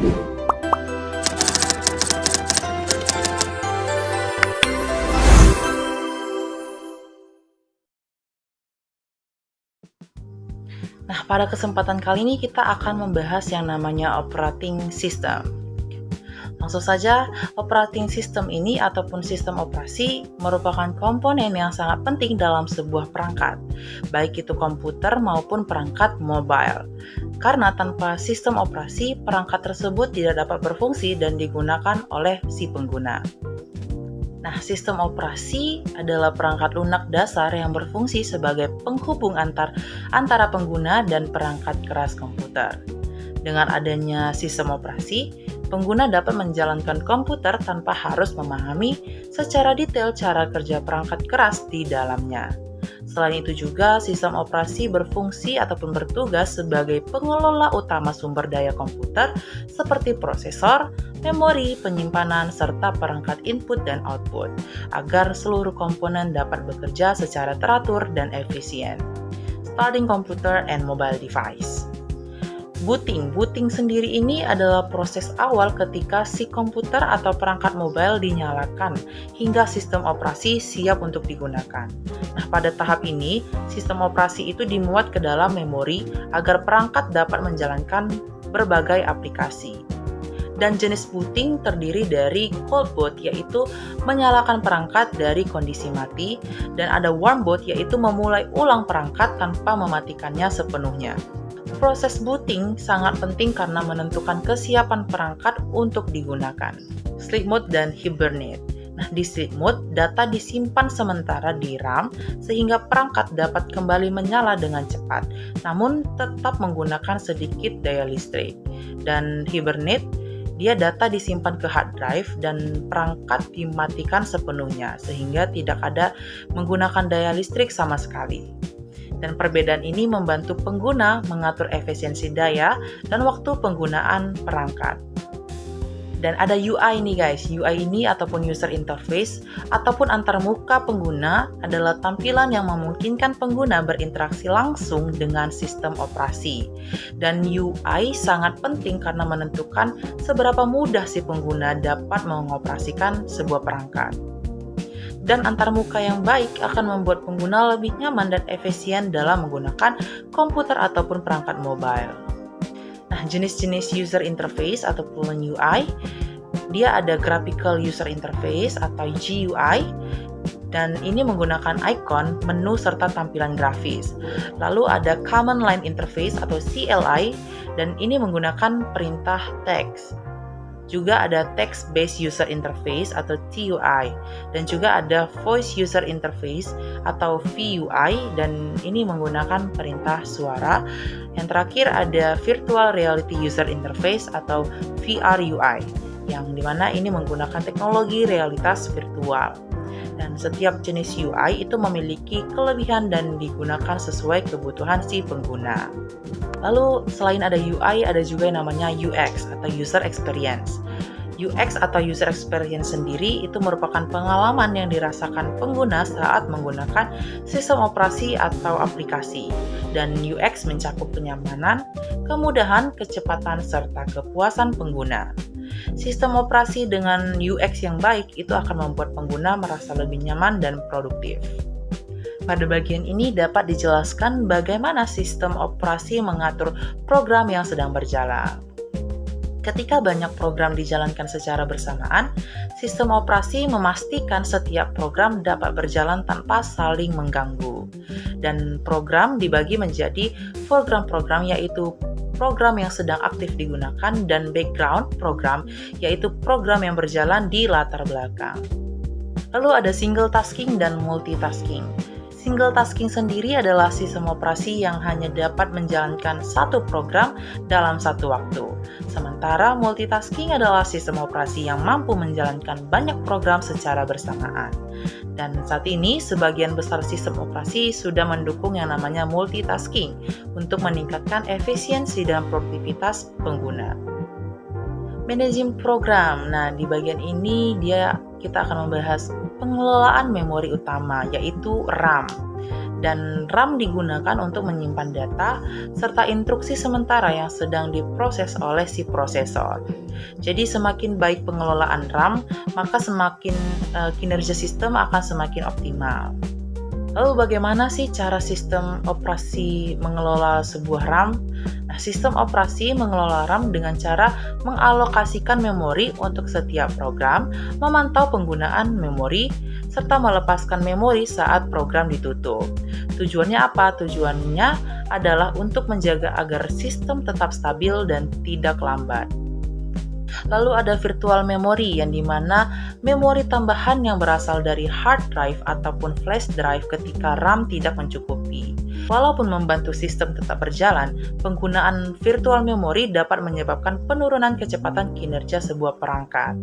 Nah, pada kesempatan kali ini kita akan membahas yang namanya operating system. Langsung saja, operating system ini ataupun sistem operasi merupakan komponen yang sangat penting dalam sebuah perangkat, baik itu komputer maupun perangkat mobile. Karena tanpa sistem operasi, perangkat tersebut tidak dapat berfungsi dan digunakan oleh si pengguna. Nah, sistem operasi adalah perangkat lunak dasar yang berfungsi sebagai penghubung antara pengguna dan perangkat keras komputer. Dengan adanya sistem operasi, pengguna dapat menjalankan komputer tanpa harus memahami secara detail cara kerja perangkat keras di dalamnya. Selain itu juga, sistem operasi berfungsi ataupun bertugas sebagai pengelola utama sumber daya komputer seperti prosesor, memori, penyimpanan, serta perangkat input dan output, agar seluruh komponen dapat bekerja secara teratur dan efisien. Starting computer and mobile device. Booting sendiri ini adalah proses awal ketika si komputer atau perangkat mobile dinyalakan hingga sistem operasi siap untuk digunakan. Nah, pada tahap ini, sistem operasi itu dimuat ke dalam memori agar perangkat dapat menjalankan berbagai aplikasi. Dan jenis booting terdiri dari cold boot, yaitu menyalakan perangkat dari kondisi mati, dan ada warm boot, yaitu memulai ulang perangkat tanpa mematikannya sepenuhnya. Proses booting sangat penting karena menentukan kesiapan perangkat untuk digunakan. Sleep mode dan hibernate. Nah, di sleep mode, data disimpan sementara di RAM sehingga perangkat dapat kembali menyala dengan cepat, namun tetap menggunakan sedikit daya listrik. Dan hibernate, dia data disimpan ke hard drive dan perangkat dimatikan sepenuhnya sehingga tidak ada menggunakan daya listrik sama sekali. Dan perbedaan ini membantu pengguna mengatur efisiensi daya dan waktu penggunaan perangkat. Dan ada UI nih guys, UI ini ataupun user interface ataupun antarmuka pengguna adalah tampilan yang memungkinkan pengguna berinteraksi langsung dengan sistem operasi. Dan UI sangat penting karena menentukan seberapa mudah si pengguna dapat mengoperasikan sebuah perangkat. Dan antarmuka yang baik akan membuat pengguna lebih nyaman dan efisien dalam menggunakan komputer ataupun perangkat mobile. Nah, jenis-jenis user interface ataupun UI, dia ada graphical user interface atau GUI, dan ini menggunakan icon, menu, serta tampilan grafis. Lalu ada command line interface atau CLI, dan ini menggunakan perintah teks. Juga ada text-based user interface atau TUI, dan juga ada voice user interface atau VUI, dan ini menggunakan perintah suara. Yang terakhir ada virtual reality user interface atau VRUI, yang dimana ini menggunakan teknologi realitas virtual. Dan setiap jenis UI itu memiliki kelebihan dan digunakan sesuai kebutuhan si pengguna. Lalu selain ada UI, ada juga yang namanya UX atau User Experience. UX atau User Experience sendiri itu merupakan pengalaman yang dirasakan pengguna saat menggunakan sistem operasi atau aplikasi. Dan UX mencakup kenyamanan, kemudahan, kecepatan, serta kepuasan pengguna. Sistem operasi dengan UX yang baik itu akan membuat pengguna merasa lebih nyaman dan produktif. Pada bagian ini dapat dijelaskan bagaimana sistem operasi mengatur program yang sedang berjalan. Ketika banyak program dijalankan secara bersamaan, sistem operasi memastikan setiap program dapat berjalan tanpa saling mengganggu. Dan program dibagi menjadi foreground program, yaitu program yang sedang aktif digunakan, dan background program, yaitu program yang berjalan di latar belakang. Lalu ada single tasking dan multitasking. Single tasking sendiri adalah sistem operasi yang hanya dapat menjalankan satu program dalam satu waktu. Sementara multitasking adalah sistem operasi yang mampu menjalankan banyak program secara bersamaan. Dan saat ini, sebagian besar sistem operasi sudah mendukung yang namanya multitasking untuk meningkatkan efisiensi dan produktivitas pengguna. Managing program. Nah, di bagian ini kita akan membahas pengelolaan memori utama, yaitu RAM. dan RAM digunakan untuk menyimpan data serta instruksi sementara yang sedang diproses oleh si prosesor. Jadi semakin baik pengelolaan RAM, maka semakin kinerja sistem akan semakin optimal. Lalu bagaimana sih cara sistem operasi mengelola sebuah RAM? Nah, sistem operasi mengelola RAM dengan cara mengalokasikan memori untuk setiap program, memantau penggunaan memori, serta melepaskan memori saat program ditutup. Tujuannya apa? Tujuannya adalah untuk menjaga agar sistem tetap stabil dan tidak lambat. Lalu ada virtual memory yang dimana memori tambahan yang berasal dari hard drive ataupun flash drive ketika RAM tidak mencukupi. Walaupun membantu sistem tetap berjalan, penggunaan virtual memory dapat menyebabkan penurunan kecepatan kinerja sebuah perangkat.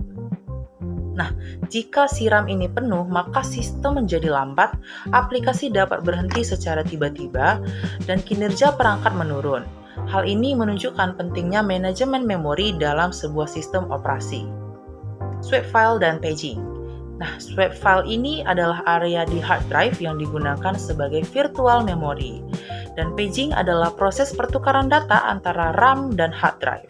Nah, jika si RAM ini penuh, maka sistem menjadi lambat, aplikasi dapat berhenti secara tiba-tiba, dan kinerja perangkat menurun. Hal ini menunjukkan pentingnya manajemen memori dalam sebuah sistem operasi. Swap file dan paging. Nah, swap file ini adalah area di hard drive yang digunakan sebagai virtual memory. Dan paging adalah proses pertukaran data antara RAM dan hard drive.